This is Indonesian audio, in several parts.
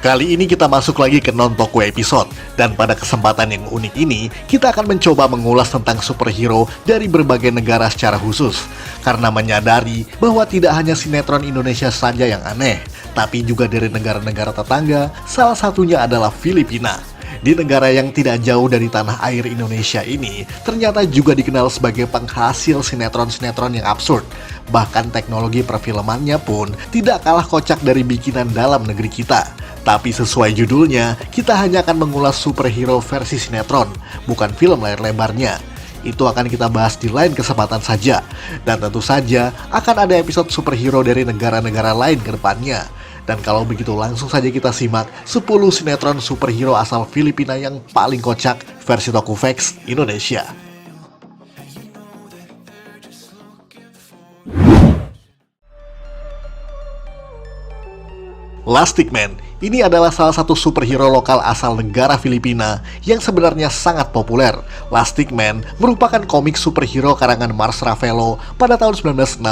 Kali ini kita masuk lagi ke non-toku episode, dan pada kesempatan yang unik ini, kita akan mencoba mengulas tentang superhero dari berbagai negara secara khusus, karena menyadari bahwa tidak hanya sinetron Indonesia saja yang aneh, tapi juga dari negara-negara tetangga, salah satunya adalah Filipina. Di negara yang tidak jauh dari tanah air Indonesia ini, ternyata juga dikenal sebagai penghasil sinetron-sinetron yang absurd. Bahkan teknologi perfilmannya pun tidak kalah kocak dari bikinan dalam negeri kita. Tapi sesuai judulnya, kita hanya akan mengulas superhero versi sinetron, bukan film layar lebarnya. Itu akan kita bahas di lain kesempatan saja. Dan tentu saja akan ada episode superhero dari negara-negara lain ke depannya. Dan kalau begitu langsung saja kita simak 10 sinetron superhero asal Filipina yang paling kocak versi Tokuvex Indonesia. Lastic Man, ini adalah salah satu superhero lokal asal negara Filipina yang sebenarnya sangat populer. Lastic Man merupakan komik superhero karangan Mars Ravello pada tahun 1964.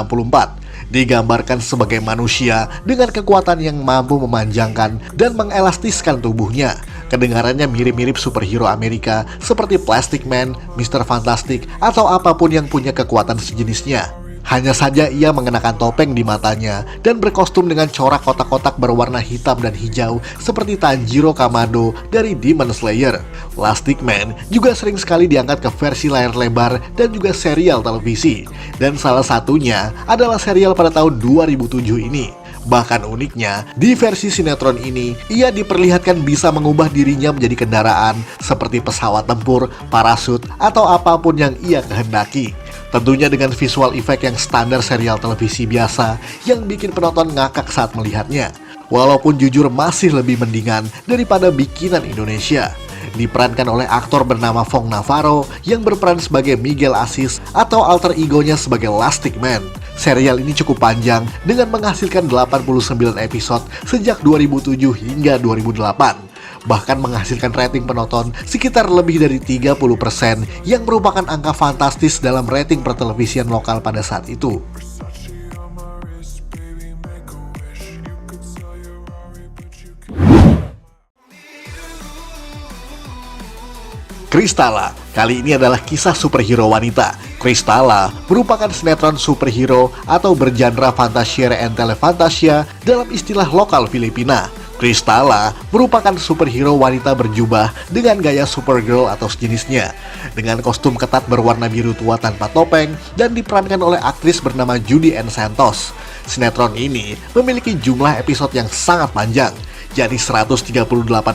Digambarkan sebagai manusia dengan kekuatan yang mampu memanjangkan dan mengelastiskan tubuhnya. Kedengarannya mirip-mirip superhero Amerika seperti Plastic Man, Mr. Fantastic, atau apapun yang punya kekuatan sejenisnya. Hanya saja ia mengenakan topeng di matanya dan berkostum dengan corak kotak-kotak berwarna hitam dan hijau seperti Tanjiro Kamado dari Demon Slayer. Lastic Man juga sering sekali diangkat ke versi layar lebar dan juga serial televisi. Dan salah satunya adalah serial pada tahun 2007 ini. Bahkan uniknya, di versi sinetron ini, ia diperlihatkan bisa mengubah dirinya menjadi kendaraan seperti pesawat tempur, parasut, atau apapun yang ia kehendaki. Tentunya dengan visual effect yang standar serial televisi biasa yang bikin penonton ngakak saat melihatnya. Walaupun jujur masih lebih mendingan daripada bikinan Indonesia. Diperankan oleh aktor bernama Fong Navarro yang berperan sebagai Miguel Asis atau alter egonya sebagai Lastic Man. Serial ini cukup panjang dengan menghasilkan 89 episode sejak 2007 hingga 2008. Bahkan menghasilkan rating penonton sekitar lebih dari 30% yang merupakan angka fantastis dalam rating pertelevisian lokal pada saat itu. Kristala, kali ini adalah kisah superhero wanita. Kristala merupakan sinetron superhero atau bergenre fantasia and telefantasia dalam istilah lokal Filipina. Kristala merupakan superhero wanita berjubah dengan gaya Supergirl atau sejenisnya, dengan kostum ketat berwarna biru tua tanpa topeng dan diperankan oleh aktris bernama Judy Ann Santos. Sinetron ini memiliki jumlah episode yang sangat panjang, yakni 138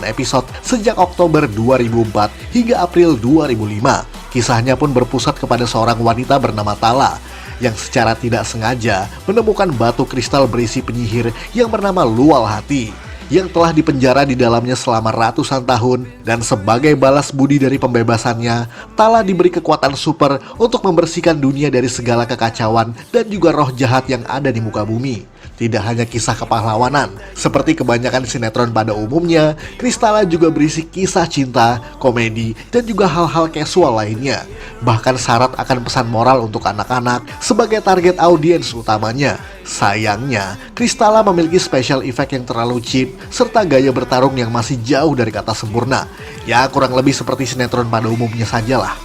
episode sejak Oktober 2004 hingga April 2005. Kisahnya pun berpusat kepada seorang wanita bernama Tala yang secara tidak sengaja menemukan batu kristal berisi penyihir yang bernama Lual Hati, yang telah dipenjara di dalamnya selama ratusan tahun. Dan sebagai balas budi dari pembebasannya, Tala diberi kekuatan super untuk membersihkan dunia dari segala kekacauan dan juga roh jahat yang ada di muka bumi. Tidak hanya kisah kepahlawanan, seperti kebanyakan sinetron pada umumnya, Kristala juga berisi kisah cinta, komedi, dan juga hal-hal casual lainnya. Bahkan syarat akan pesan moral untuk anak-anak sebagai target audiens utamanya. Sayangnya, Kristala memiliki special effect yang terlalu cheap, serta gaya bertarung yang masih jauh dari kata sempurna. Ya, kurang lebih seperti sinetron pada umumnya sajalah.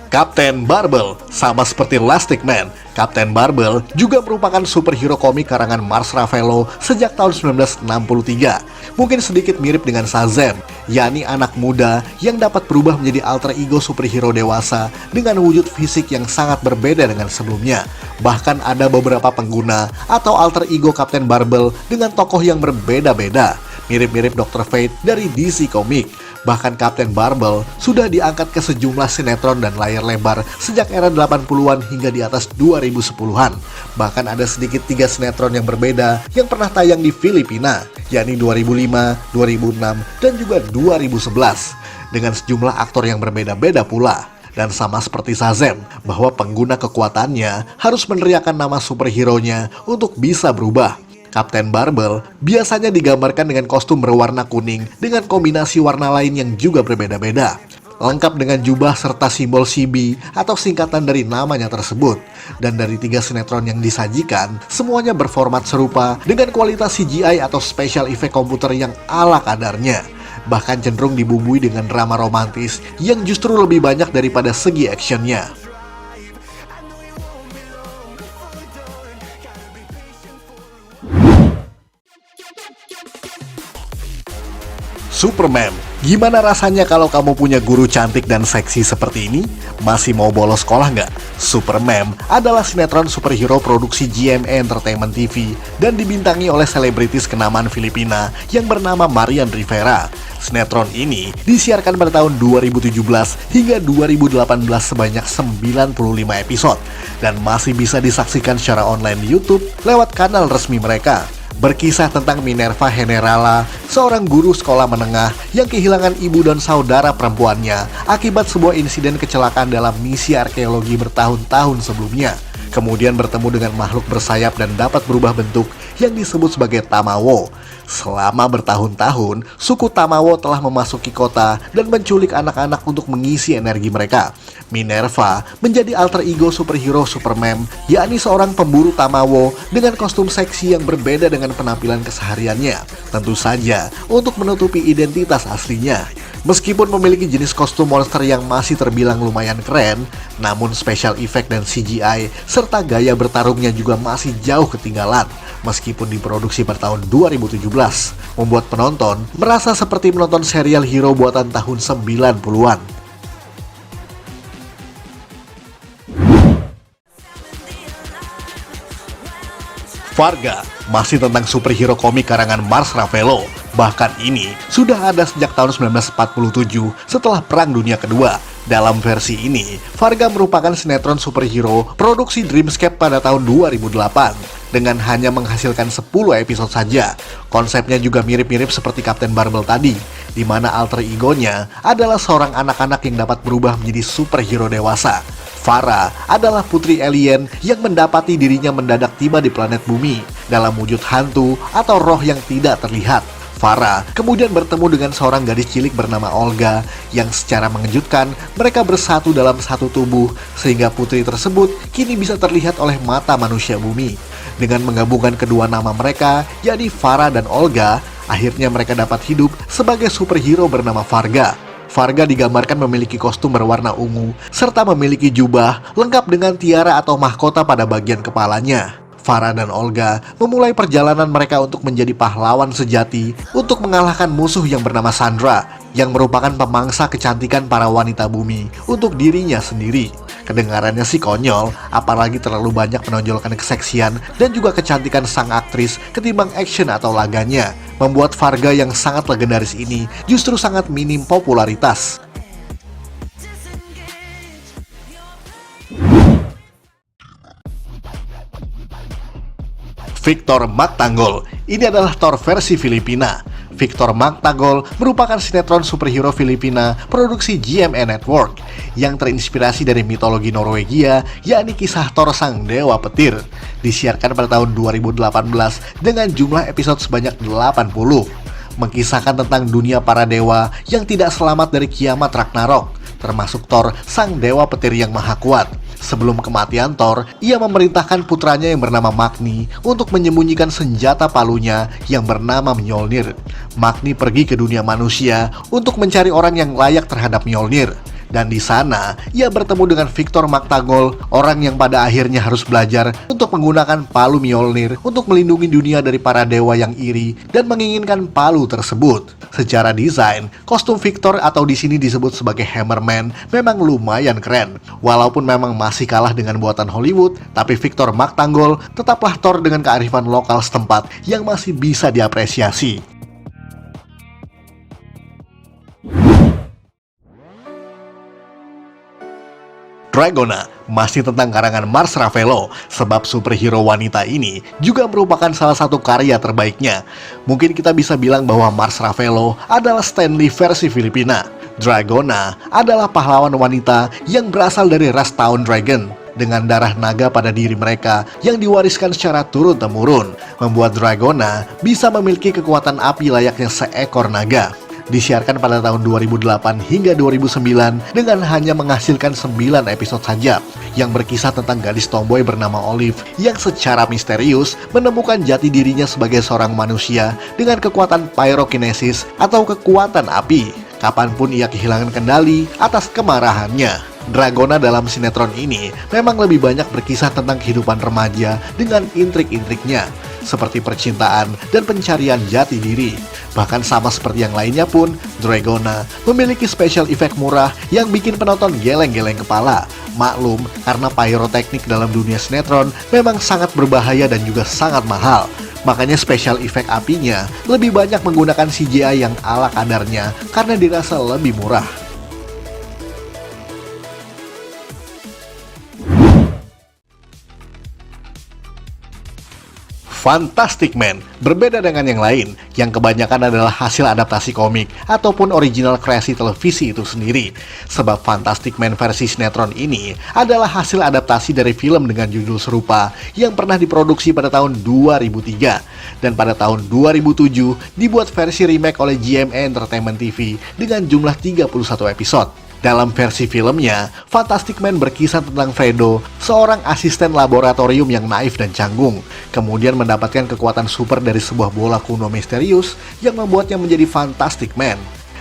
Kapten Barbel, sama seperti Lastic Man, Kapten Barbel juga merupakan superhero komik karangan Mars Ravello sejak tahun 1963. Mungkin sedikit mirip dengan Shazam, yakni anak muda yang dapat berubah menjadi alter ego superhero dewasa dengan wujud fisik yang sangat berbeda dengan sebelumnya. Bahkan ada beberapa pengguna atau alter ego Kapten Barbel dengan tokoh yang berbeda-beda, mirip-mirip Dr. Fate dari DC Comics. Bahkan Kapten Barbel sudah diangkat ke sejumlah sinetron dan layar lebar sejak era 80-an hingga di atas 2010-an. Bahkan ada sedikit 3 sinetron yang berbeda yang pernah tayang di Filipina, yakni 2005, 2006, dan juga 2011. Dengan sejumlah aktor yang berbeda-beda pula. Dan sama seperti Shazam, bahwa pengguna kekuatannya harus meneriakkan nama superhero-nya untuk bisa berubah. Kapten Barbel biasanya digambarkan dengan kostum berwarna kuning dengan kombinasi warna lain yang juga berbeda-beda. lengkap dengan jubah serta simbol CB atau singkatan dari namanya tersebut. Dan dari 3 sinetron yang disajikan, semuanya berformat serupa dengan kualitas CGI atau special effect komputer yang ala kadarnya. Bahkan cenderung dibumbui dengan drama romantis yang justru lebih banyak daripada segi actionnya. Superman, gimana rasanya kalau kamu punya guru cantik dan seksi seperti ini? Masih mau bolos sekolah nggak? Superman adalah sinetron superhero produksi GMA Entertainment TV dan dibintangi oleh selebritis kenamaan Filipina yang bernama Marian Rivera. Sinetron ini disiarkan pada tahun 2017 hingga 2018 sebanyak 95 episode dan masih bisa disaksikan secara online di YouTube lewat kanal resmi mereka. Berkisah tentang Minerva Generala, seorang guru sekolah menengah yang kehilangan ibu dan saudara perempuannya akibat sebuah insiden kecelakaan dalam misi arkeologi bertahun-tahun sebelumnya. Kemudian bertemu dengan makhluk bersayap dan dapat berubah bentuk yang disebut sebagai Tamawo. Selama bertahun-tahun, suku Tamawo telah memasuki kota dan menculik anak-anak untuk mengisi energi mereka. Minerva menjadi alter ego superhero Superman, yakni seorang pemburu Tamawo dengan kostum seksi yang berbeda dengan penampilan kesehariannya. Tentu saja untuk menutupi identitas aslinya. Meskipun memiliki jenis kostum monster yang masih terbilang lumayan keren, namun special effect dan CGI serta gaya bertarungnya juga masih jauh ketinggalan. Meskipun diproduksi pada tahun 2017, membuat penonton merasa seperti menonton serial hero buatan tahun 90-an. Farga masih tentang superhero komik karangan Mars Ravello. Bahkan ini sudah ada sejak tahun 1947 setelah Perang Dunia Kedua. Dalam versi ini, Farga merupakan sinetron superhero produksi Dreamscape pada tahun 2008 dengan hanya menghasilkan 10 episode saja. Konsepnya juga mirip-mirip seperti Captain Marvel tadi, di mana alter egonya adalah seorang anak-anak yang dapat berubah menjadi superhero dewasa. Farah adalah putri alien yang mendapati dirinya mendadak tiba di planet bumi dalam wujud hantu atau roh yang tidak terlihat. Farah kemudian bertemu dengan seorang gadis cilik bernama Olga yang secara mengejutkan mereka bersatu dalam satu tubuh sehingga putri tersebut kini bisa terlihat oleh mata manusia bumi. Dengan menggabungkan kedua nama mereka, yakni Farah dan Olga, akhirnya mereka dapat hidup sebagai superhero bernama Farga. Farga digambarkan memiliki kostum berwarna ungu, serta memiliki jubah lengkap dengan tiara atau mahkota pada bagian kepalanya. Farah dan Olga memulai perjalanan mereka untuk menjadi pahlawan sejati untuk mengalahkan musuh yang bernama Sandra, yang merupakan pemangsa kecantikan para wanita bumi untuk dirinya sendiri. Kedengarannya sih konyol, apalagi terlalu banyak menonjolkan keseksian dan juga kecantikan sang aktris ketimbang action atau laganya, membuat Farga yang sangat legendaris ini justru sangat minim popularitas. Victor Magtanggol, ini adalah Thor versi Filipina. Victor Magtanggol merupakan sinetron superhero Filipina produksi GMA Network yang terinspirasi dari mitologi Norwegia, yakni kisah Thor sang dewa petir. Disiarkan pada tahun 2018 dengan jumlah episode sebanyak 80. Mengisahkan tentang dunia para dewa yang tidak selamat dari kiamat Ragnarok, termasuk Thor sang dewa petir yang maha kuat. Sebelum kematian Thor, ia memerintahkan putranya yang bernama Magni untuk menyembunyikan senjata palunya yang bernama Mjolnir. Magni pergi ke dunia manusia untuk mencari orang yang layak terhadap Mjolnir. Dan di sana, ia bertemu dengan Victor Magtanggol, orang yang pada akhirnya harus belajar untuk menggunakan palu Mjolnir untuk melindungi dunia dari para dewa yang iri dan menginginkan palu tersebut. Secara desain, kostum Victor atau di sini disebut sebagai Hammerman memang lumayan keren. Walaupun memang masih kalah dengan buatan Hollywood, tapi Victor Magtanggol tetaplah Thor dengan kearifan lokal setempat yang masih bisa diapresiasi. Dragona masih tentang karangan Mars Ravello, sebab superhero wanita ini juga merupakan salah satu karya terbaiknya. Mungkin kita bisa bilang bahwa Mars Ravello adalah Stanley versi Filipina. Dragona adalah pahlawan wanita yang berasal dari ras Town Dragon dengan darah naga pada diri mereka yang diwariskan secara turun-temurun, membuat Dragona bisa memiliki kekuatan api layaknya seekor naga. Disiarkan pada tahun 2008 hingga 2009 dengan hanya menghasilkan 9 episode saja, yang berkisah tentang gadis tomboy bernama Olive yang secara misterius menemukan jati dirinya sebagai seorang manusia dengan kekuatan pyrokinesis atau kekuatan api. Kapanpun ia kehilangan kendali atas kemarahannya. Dragona dalam sinetron ini memang lebih banyak berkisah tentang kehidupan remaja dengan intrik-intriknya, seperti percintaan dan pencarian jati diri. Bahkan sama seperti yang lainnya pun, Dragona memiliki special effect murah yang bikin penonton geleng-geleng kepala. Maklum, karena pyroteknik dalam dunia sinetron memang sangat berbahaya dan juga sangat mahal. Makanya special effect apinya lebih banyak menggunakan CGI yang ala kadarnya karena dirasa lebih murah. Fantastic Man berbeda dengan yang lain, yang kebanyakan adalah hasil adaptasi komik ataupun original kreasi televisi itu sendiri. Sebab Fantastic Man versi sinetron ini adalah hasil adaptasi dari film dengan judul serupa yang pernah diproduksi pada tahun 2003. Dan pada tahun 2007 dibuat versi remake oleh GMA Entertainment TV dengan jumlah 31 episode. Dalam versi filmnya, Fantastic Man berkisah tentang Fredo, seorang asisten laboratorium yang naif dan canggung, kemudian mendapatkan kekuatan super dari sebuah bola kuno misterius yang membuatnya menjadi Fantastic Man.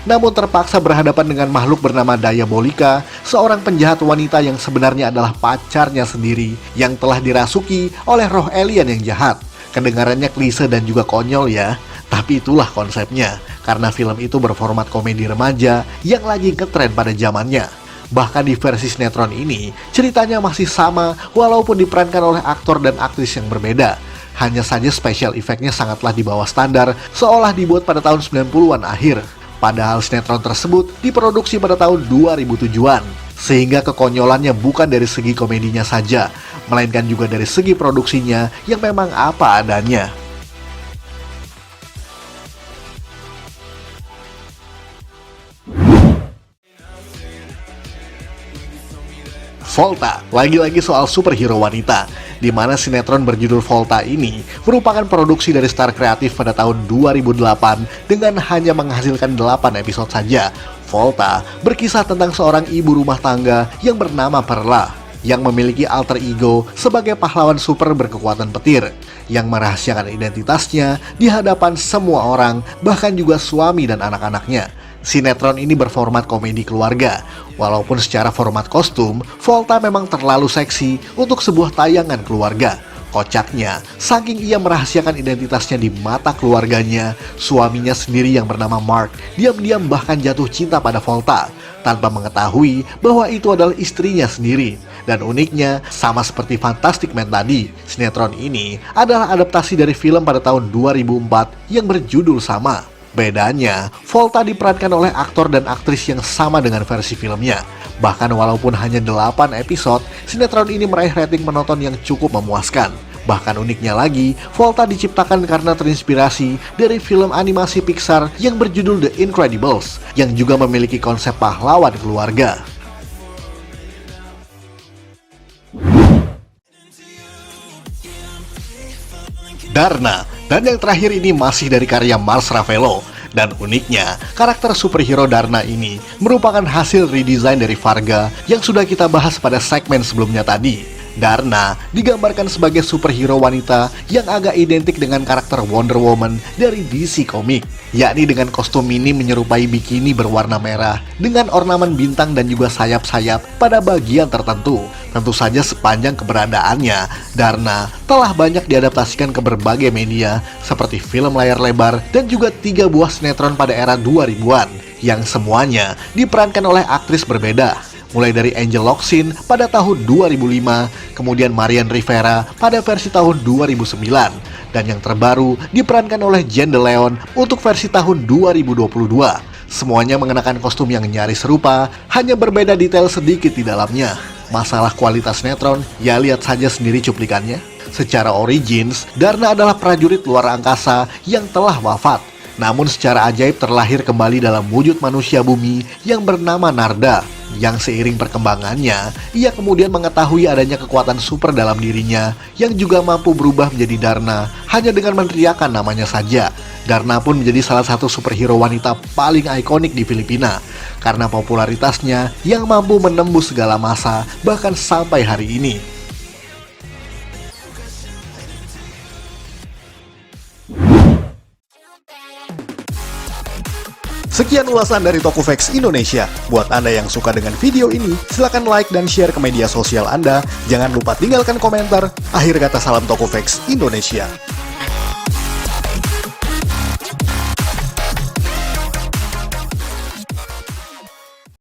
Namun terpaksa berhadapan dengan makhluk bernama Diabolika, seorang penjahat wanita yang sebenarnya adalah pacarnya sendiri yang telah dirasuki oleh roh alien yang jahat. Kedengarannya klise dan juga konyol ya, tapi itulah konsepnya, karena film itu berformat komedi remaja yang lagi ngetren pada zamannya. Bahkan di versi sinetron ini, ceritanya masih sama walaupun diperankan oleh aktor dan aktris yang berbeda. Hanya saja special effect-nya sangatlah di bawah standar, seolah dibuat pada tahun 90-an akhir. Padahal sinetron tersebut diproduksi pada tahun 2007-an. Sehingga kekonyolannya bukan dari segi komedinya saja, melainkan juga dari segi produksinya yang memang apa adanya. Volta, lagi-lagi soal superhero wanita, di mana sinetron berjudul Volta ini merupakan produksi dari Star Kreatif pada tahun 2008 dengan hanya menghasilkan 8 episode saja. Volta berkisah tentang seorang ibu rumah tangga yang bernama Perla, yang memiliki alter ego sebagai pahlawan super berkekuatan petir, yang merahasiakan identitasnya di hadapan semua orang, bahkan juga suami dan anak-anaknya. Sinetron ini berformat komedi keluarga. Walaupun secara format kostum, Volta memang terlalu seksi untuk sebuah tayangan keluarga. Kocaknya, saking ia merahasiakan identitasnya di mata keluarganya, suaminya sendiri yang bernama Mark diam-diam bahkan jatuh cinta pada Volta, tanpa mengetahui bahwa itu adalah istrinya sendiri. Dan uniknya, sama seperti Fantastic Man tadi, sinetron ini adalah adaptasi dari film pada tahun 2004 yang berjudul sama. Bedanya, Volta diperankan oleh aktor dan aktris yang sama dengan versi filmnya. Bahkan walaupun hanya 8 episode, sinetron ini meraih rating penonton yang cukup memuaskan. Bahkan uniknya lagi, Volta diciptakan karena terinspirasi dari film animasi Pixar yang berjudul The Incredibles, yang juga memiliki konsep pahlawan keluarga. Darna, dan yang terakhir ini masih dari karya Mars Ravello. Dan uniknya, karakter superhero Darna ini merupakan hasil redesign dari Varga yang sudah kita bahas pada segmen sebelumnya tadi. Darna digambarkan sebagai superhero wanita yang agak identik dengan karakter Wonder Woman dari DC Comics, yakni dengan kostum mini menyerupai bikini berwarna merah dengan ornamen bintang dan juga sayap-sayap pada bagian tertentu. Tentu saja sepanjang keberadaannya, Darna telah banyak diadaptasikan ke berbagai media seperti film layar lebar dan juga 3 buah sinetron pada era 2000-an yang semuanya diperankan oleh aktris berbeda. Mulai dari Angel Locsin pada tahun 2005, kemudian Marian Rivera pada versi tahun 2009, dan yang terbaru diperankan oleh Jen de Leon untuk versi tahun 2022. Semuanya mengenakan kostum yang nyaris serupa, hanya berbeda detail sedikit di dalamnya. Masalah kualitas sinetron, ya lihat saja sendiri cuplikannya. Secara origins, Darna adalah prajurit luar angkasa yang telah wafat. Namun secara ajaib terlahir kembali dalam wujud manusia bumi yang bernama Narda, yang seiring perkembangannya, ia kemudian mengetahui adanya kekuatan super dalam dirinya yang juga mampu berubah menjadi Darna hanya dengan meneriakkan namanya saja. Darna pun menjadi salah satu superhero wanita paling ikonik di Filipina karena popularitasnya yang mampu menembus segala masa bahkan sampai hari ini. Sekian ulasan dari Tokofax Indonesia. Buat Anda yang suka dengan video ini, silahkan like dan share ke media sosial Anda. Jangan lupa tinggalkan komentar. Akhir kata salam Tokofax Indonesia.